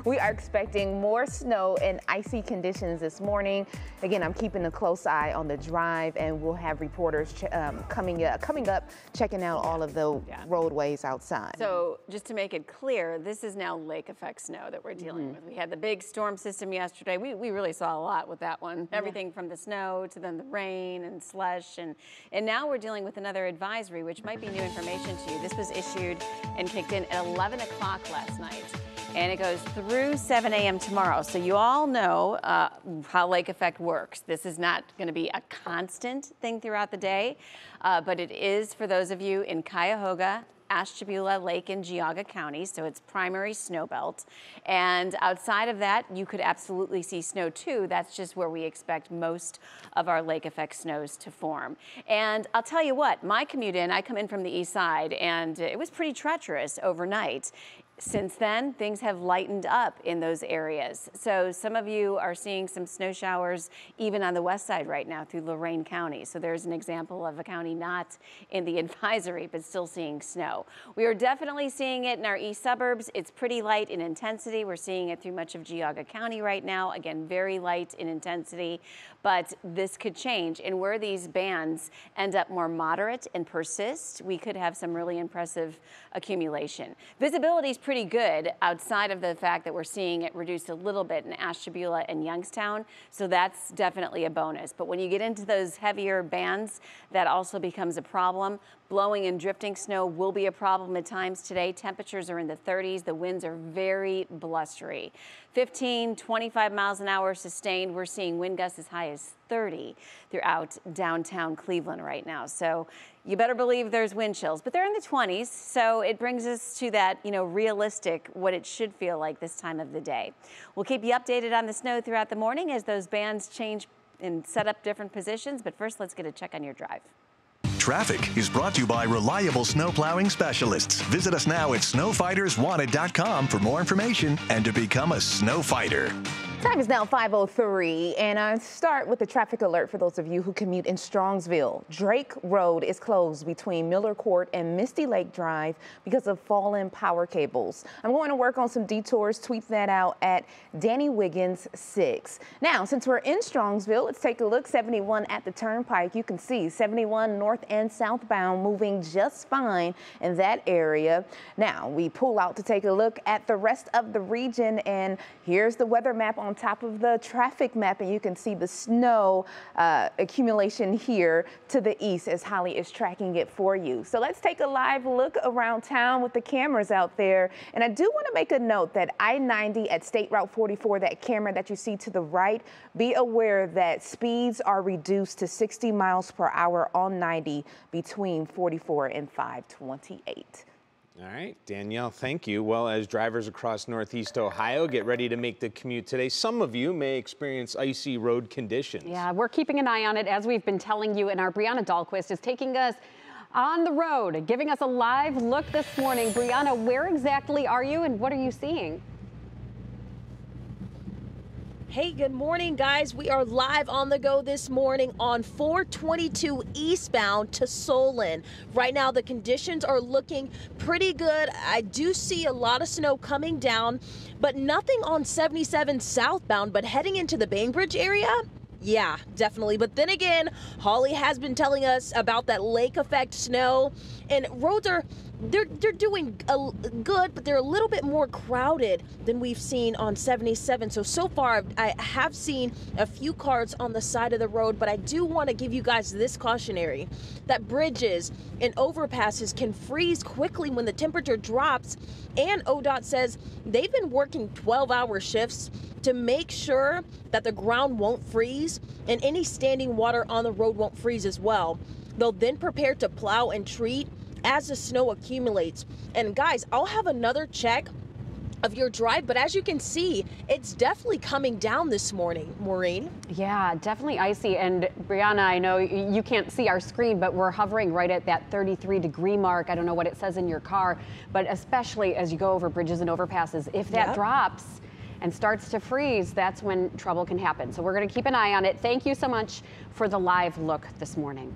We are expecting more snow and icy conditions this morning. Again, I'm keeping a close eye on the drive, and we'll have reporters coming up, checking out all of the roadways outside. So just to make it clear, this is now lake effect snow that we're dealing with. We had the big storm system yesterday. We really saw a lot with that one. Everything from the snow to then the rain and slush. And now we're dealing with another advisory, which might be new information to you. This was issued and kicked in at 11 o'clock last night. And it goes through 7 a.m. tomorrow. So you all know how lake effect works. This is not going to be a constant thing throughout the day, but it is for those of you in Cuyahoga, Ashtabula, Lake, and Geauga counties, so it's primary snow belt. And outside of that, you could absolutely see snow too. That's just where we expect most of our lake effect snows to form. And I'll tell you what, my commute in, I come in from the east side, and it was pretty treacherous overnight. Since then, things have lightened up in those areas. So some of you are seeing some snow showers even on the west side right now through Lorain County. So there's an example of a county not in the advisory, but still seeing snow. We are definitely seeing it in our east suburbs. It's pretty light in intensity. We're seeing it through much of Geauga County right now. Again, very light in intensity, but this could change. And where these bands end up more moderate and persist, we could have some really impressive accumulation. Visibility is pretty good outside of the fact that we're seeing it reduced a little bit in Ashtabula and Youngstown, so that's definitely a bonus. But when you get into those heavier bands, that also becomes a problem. Blowing and drifting snow will be a problem at times today. Temperatures are in the 30s. The winds are very blustery. 15, 25 miles an hour sustained. We're seeing wind gusts as high as 30 throughout downtown Cleveland right now. So you better believe there's wind chills, but they're in the 20s. So it brings us to that, realistic, what it should feel like this time of the day. We'll keep you updated on the snow throughout the morning as those bands change and set up different positions. But first, let's get a check on your drive. Traffic is brought to you by Reliable Snow Plowing Specialists. Visit us now at snowfighterswanted.com for more information and to become a snow fighter. Time is now 5:03, and I start with a traffic alert for those of you who commute in Strongsville. Drake Road is closed between Miller Court and Misty Lake Drive because of fallen power cables. I'm going to work on some detours. Tweet that out at Danny Wiggins 6. Now, since we're in Strongsville, let's take a look. 71 at the Turnpike. You can see 71 north and southbound moving just fine in that area. Now, we pull out to take a look at the rest of the region, and here's the weather map on top of the traffic map, and you can see the snow accumulation here to the east as Holly is tracking it for you. So let's take a live look around town with the cameras out there. And I do want to make a note that I-90 at State Route 44, that camera that you see to the right, be aware that speeds are reduced to 60 miles per hour on 90 between 44 and 528. All right, Danielle, thank you. Well, as drivers across Northeast Ohio get ready to make the commute today, some of you may experience icy road conditions. Yeah, we're keeping an eye on it, as we've been telling you, and our Brianna Dahlquist is taking us on the road, giving us a live look this morning. Brianna, where exactly are you and what are you seeing? Hey, good morning, guys. We are live on the go this morning on 422 eastbound to Solon. Right now, the conditions are looking pretty good. I do see a lot of snow coming down, but nothing on 77 southbound, but heading into the Bainbridge area. Yeah, definitely. But then again, Holly has been telling us about that lake effect snow, and roads are they're doing good, but they're a little bit more crowded than we've seen on 77. So far, I have seen a few cars on the side of the road, but I do want to give you guys this cautionary that bridges and overpasses can freeze quickly when the temperature drops. And ODOT says they've been working 12-hour shifts to make sure that the ground won't freeze and any standing water on the road won't freeze as well. They'll then prepare to plow and treat as the snow accumulates. And guys, I'll have another check of your drive, but as you can see, it's definitely coming down this morning. Maureen? Yeah, definitely icy. And Brianna, I know you can't see our screen, but we're hovering right at that 33-degree mark. I don't know what it says in your car, but especially as you go over bridges and overpasses, if that drops and starts to freeze, that's when trouble can happen. So we're going to keep an eye on it. Thank you so much for the live look this morning.